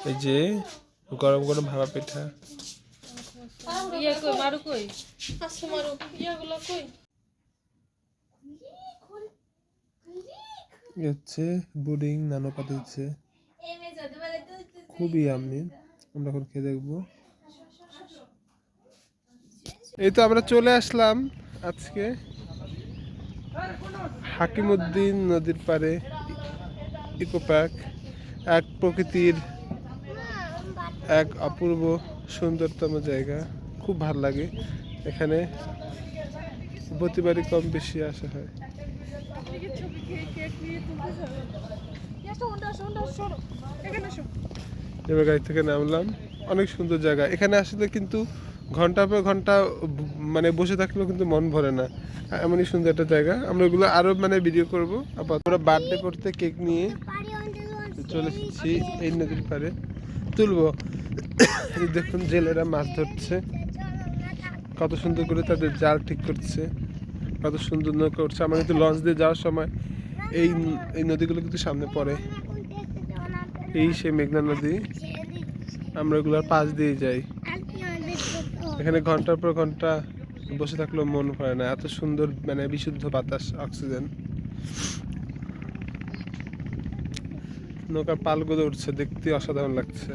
এই যে গরম গরম ভাপা পিঠা। হচ্ছে বুডিং নানো পাঠিয়েছে, খুবই আমি আমরা এখন খেয়ে দেখবো। এই তো আমরা চলে আসলাম আজকে হাকিমউদ্দিন নদীর পাড়ে ইকো পার্ক। এক প্রকৃতির এক অপূর্ব সুন্দরতম জায়গা, খুব ভালো লাগে এখানে, প্রতিবারই কম বেশি আসা হয়। এবার গাড়ি থেকে নামলাম, অনেক সুন্দর জায়গা এখানে আসলে, কিন্তু ঘন্টা পর ঘন্টা মানে বসে থাকলেও কিন্তু মন ভরে না, এমনই সুন্দর একটা জায়গা। আমরা ওগুলো আরো মানে ভিডিও করবো। আবার আমরা বার্থডে করতে কেক নিয়ে চলে এসেছি এই নদীর পাড়ে, তুলবো। দেখুন জেলেরা মাছ ধরছে, কত সুন্দর করে তাদের জাল ঠিক করছে, কত সুন্দর নৌকা উঠছে। আমরা কিন্তু লঞ্চ দিয়ে যাওয়ার সময় এই এই নদীগুলো কিন্তু সামনে পড়ে, এই সেই মেঘনা নদী, আমরা ওগুলোর পাশ দিয়ে যাই। এখানে ঘন্টার পর ঘন্টা বসে থাকলেও মন ভরে না, এত সুন্দর মানে বিশুদ্ধ বাতাস, অক্সিজেন। নৌকার পালগুলো উঠছে, দেখতে অসাধারণ লাগছে।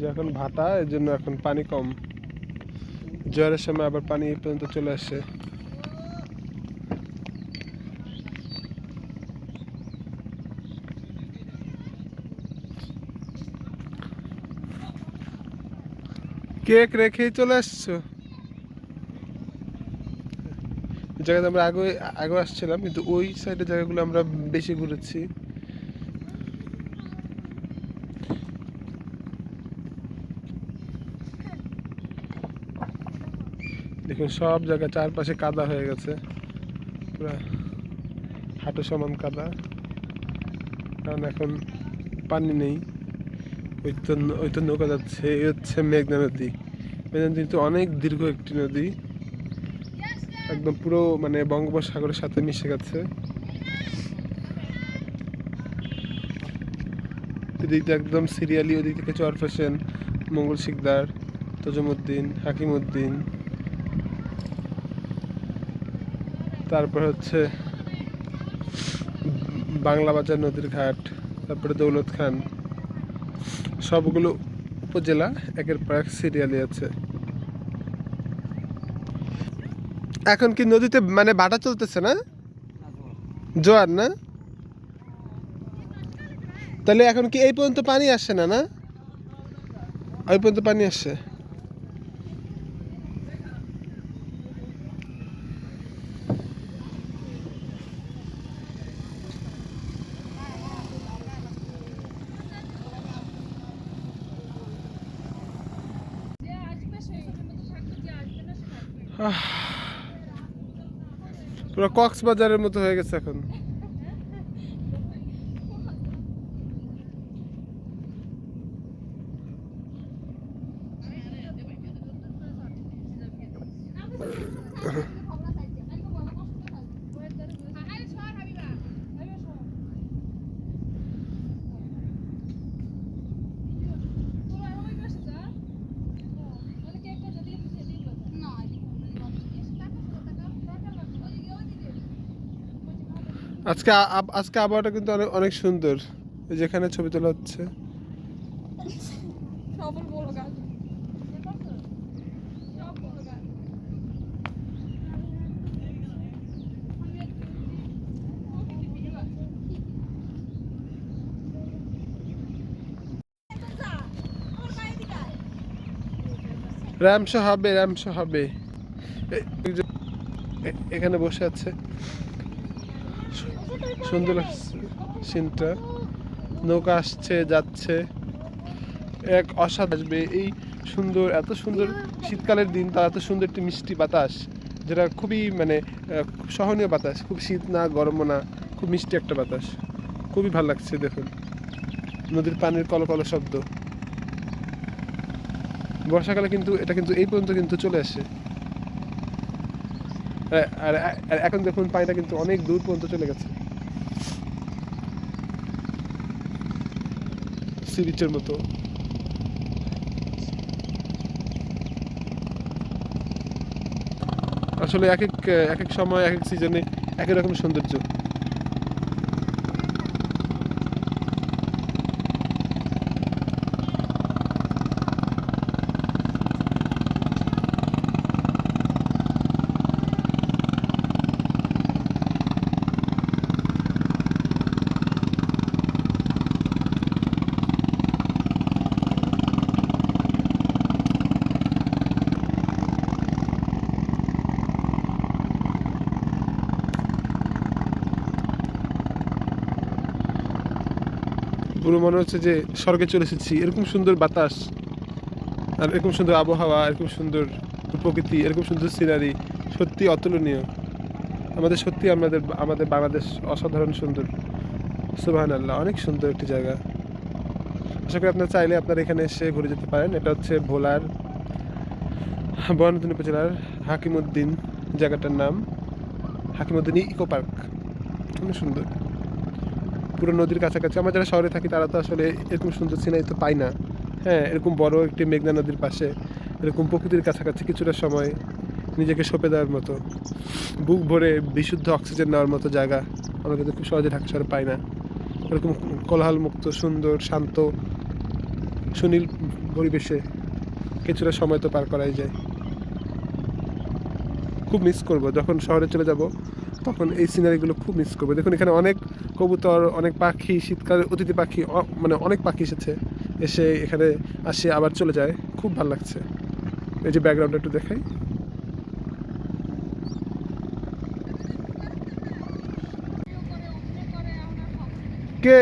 যখন ভাটা, এর জন্য এখন পানি কম, জোয়ারের সময় আবার পানি এই পর্যন্ত চলে আসে। কেক রেখেই চলে আসছো জায়গাতে। আমরা আগে আগে আসছিলাম, কিন্তু ওই সাইডের জায়গাগুলো আমরা বেশি ঘুরেছি। দেখুন সব জায়গায় চারপাশে কাদা হয়ে গেছে, পুরা হাঁটু সমান কাদা, কারণ এখন পানি নেই। ওই তো নৌকা যাচ্ছে, এই হচ্ছে মেঘনা নদী। মেঘনা নদী কিন্তু অনেক দীর্ঘ একটি নদী, একদম পুরো মানে বঙ্গোপসাগরের সাথে মিশে গেছে। এদিকে একদম সিরিয়ালি, ওদিক থেকে চরফেশন, মঙ্গল শিকদার, তজুমউদ্দিন, হাকিমউদ্দিন, তারপর হচ্ছে বাংলা বাজার নদীর ঘাট, তারপরে দৌলত খান, সবগুলো উপজেলা একের পর এক সিরিয়ালি আছে। এখন কি নদীতে মানে ভাটা চলতেছে না, জোয়ার না? তাহলে এখন কি এই পর্যন্ত পানি আসছে না? না, ওই পর্যন্ত পানি আসছে। পুরো কক্সবাজারের মতো হয়ে গেছে এখন। আজকে আজকে আবহাওয়াটা কিন্তু অনেক অনেক সুন্দর, যেখানে ছবি তোলা হচ্ছে। র্যামশো হবে, র্যামশো হবে। এখানে বসে আছে, সুন্দর সিনটা, নৌকা আসছে যাচ্ছে, এক অসাধারণ আসবে এই সুন্দর, এত সুন্দর শীতকালের দিন, তার এত সুন্দর একটি মিষ্টি বাতাস, যেটা খুবই মানে খুব সহনীয় বাতাস, খুব শীত না গরমও না, খুব মিষ্টি একটা বাতাস, খুবই ভালো লাগছে। দেখুন নদীর পানির কলকল শব্দ। বর্ষাকালে কিন্তু এটা কিন্তু এই পর্যন্ত কিন্তু চলে আসে। আর এখন দেখুন পানিটা কিন্তু অনেক দূর পর্যন্ত চলে গেছে, সি বিচের মতো। আসলে এক এক সময় এক এক সিজনে এক এক রকম সৌন্দর্য। পুরো মনে হচ্ছে যে স্বর্গে চলে এসেছি, এরকম সুন্দর বাতাস, আর এরকম সুন্দর আবহাওয়া, এরকম সুন্দর প্রকৃতি, এরকম সুন্দর সিনারি, সত্যি অতুলনীয়। আমাদের সত্যি আমাদের আমাদের বাংলাদেশ অসাধারণ সুন্দর। সুবহানাল্লাহ, অনেক সুন্দর একটি জায়গা। আশা করি আপনারা চাইলে আপনারা এখানে এসে ঘুরে যেতে পারেন। এটা হচ্ছে ভোলার বনানী উপজেলার হাকিমউদ্দিন, জায়গাটার নাম হাকিমউদ্দিন ইকো পার্ক। অনেক সুন্দর, পুরো নদীর কাছাকাছি। আমরা যারা শহরে থাকি তারা তো আসলে এরকম সুন্দর সিনারি তো পাই না। হ্যাঁ, এরকম বড় একটি মেঘনা নদীর পাশে এরকম প্রকৃতির কাছাকাছি কিছুটা সময় নিজেকে সঁপে দেওয়ার মতো, বুক ভরে বিশুদ্ধ অক্সিজেন নেওয়ার মতো জায়গা আমরা কিন্তু খুব সহজে ঢাকা শহরে পাই না। এরকম কোলাহলমুক্ত, সুন্দর, শান্ত, সুনীল পরিবেশে কিছুটা সময় তো পার করাই যায়। খুব মিস করব যখন শহরে চলে যাব, তখন এই সিনারিগুলো খুব মিস করবো। দেখুন এখানে অনেক কবুতর, অনেক পাখি, শীতকালে অতিথি পাখি, মানে অনেক পাখি এসে এখানে আসে আবার চলে যায়। খুব ভালো লাগছে। এই যে ব্যাকগ্রাউন্ডটা একটু দেখাই। কে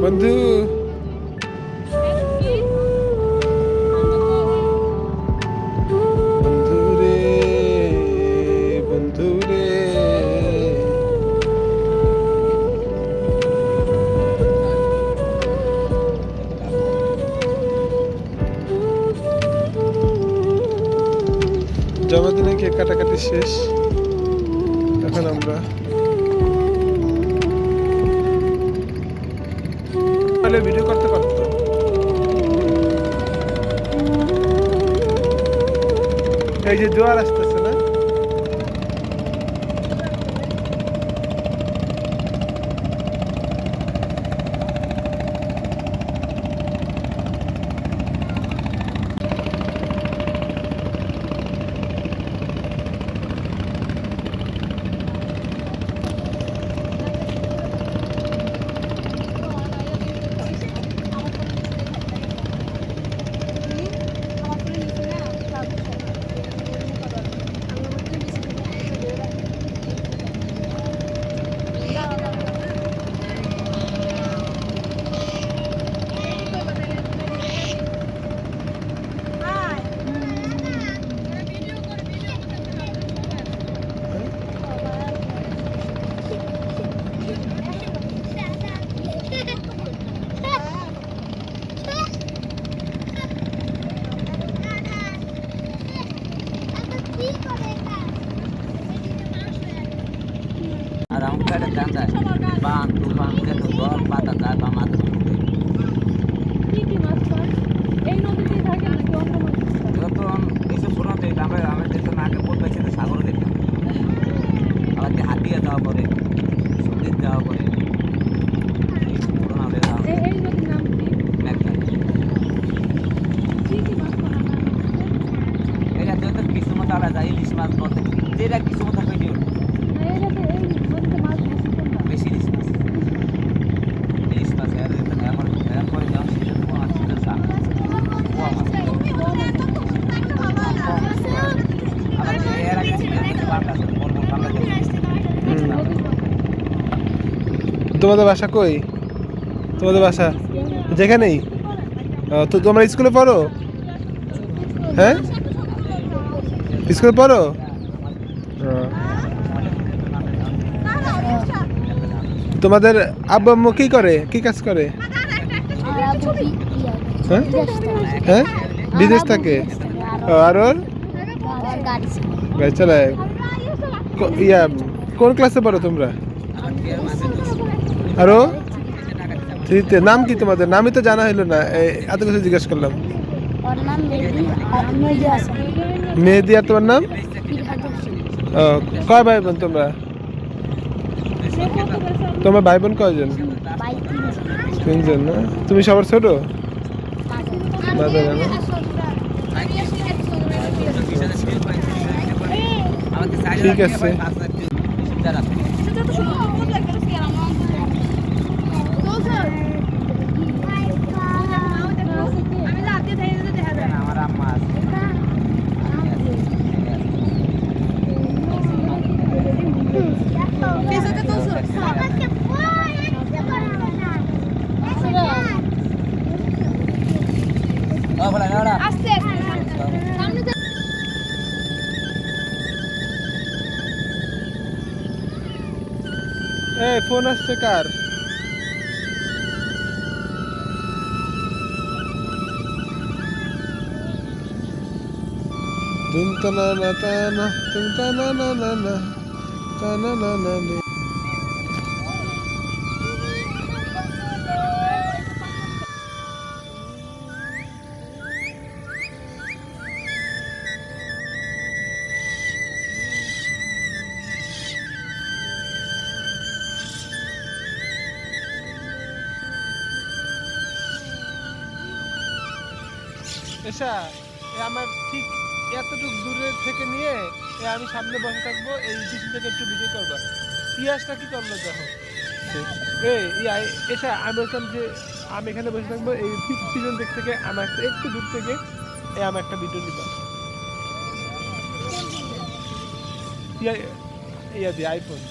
বন্ধু? বন্ধু রে, বন্ধু রে, জন্মদিনে কেক কাটাকাটি শেষ। এখন আমরা ভিডিও করতে পারতো। এই যে জোয়ার আসতেছে না, যায় বান তুফান যত জল পাতা যায় বা মাথা যত এইসব শোনাতে আমরা যেহেতু আগে বলতে পারছি সাগরে দেখলাম আবার যে হাতিয়া যাওয়া পরে সন্ধ্যে যাওয়া পরে এটা যত কিছু মতো আলাদা যায় ইলিশ মাছ বলতে যেটা কিছু মতো হয়ে যাবে বেশি ইলিশ মাছ আর এখন পরে যাওয়া সিজন পোয়া সিজন শাক পোয়া মাছ আবার এর আগে পাল্টা বড় বড় পাল্টা তোমাদের বাসা কই? তোমাদের বাসা যেখানেই? তো তোমরা স্কুলে পড়ো? হ্যাঁ, স্কুলে পড়ো? তোমাদের আব্বু আম্মু কি করে, কি কাজ করে? হ্যাঁ হ্যাঁ, বিদেশ থাকে। আর ওর গাড়ি চালায়। ইয়া কোন ক্লাসে পড়ো তোমরা? আরো থ্রিতে। নাম কি তোমাদের? নামই তো জানা হইলো না, এত কিছু জিজ্ঞেস করলাম। মেহেদি। আর তোমার নাম? কয় ভাই বোন তোমরা? তোমার ভাই বোন কয়জন? তিনজন না? তুমি সবার ছোট? ঠিক আছে। আমার আম্মা আছে এই ফোন আসছে কার? তুম তানা না তানা তুম তানা না না না তানা না না নে। এসা আমার ঠিক এতটুকু দূরে থেকে নিয়ে আমি সামনে বসে থাকবো, এই পিছন থেকে একটু ভিডিও করবা। পিয়াসটা কি করলো দেখো। এসা আমি বলছিলাম যে আমি এখানে বসে থাকবো, এই পিছন দিক থেকে আমার একটু দূর থেকে আমার একটা ভিডিও নিবা। ইয়া দিয়ে আইফোন।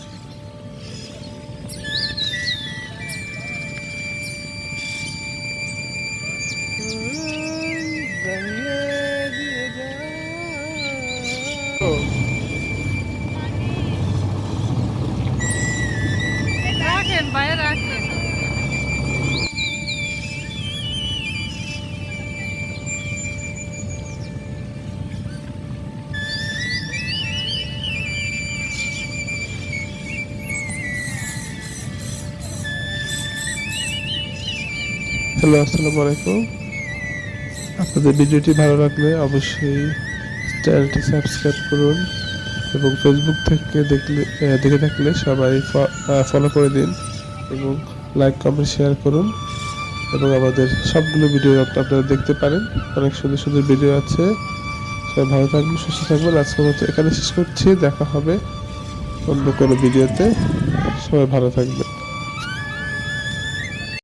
রাখেন বাইরে রাখেন। হ্যালো, আসসালামু আলাইকুম। আপনাদের ভিডিওটি ভালো লাগলে অবশ্যই চ্যানেলটি সাবস্ক্রাইব করুন এবং ফেসবুক থেকে দেখে থাকলে সবাই ফলো করে দিন এবং লাইক কমেন্ট শেয়ার করুন এবং আমাদের সবগুলো ভিডিও আপনারা দেখতে পারেন। অনেক সুন্দর সুন্দর ভিডিও আছে। সবাই ভালো থাকবেন, সুস্থ থাকবেন। আজকের মতো এখানে শেষ করছি। দেখা হবে অন্য কোনো ভিডিওতে। সবাই ভালো থাকবেন।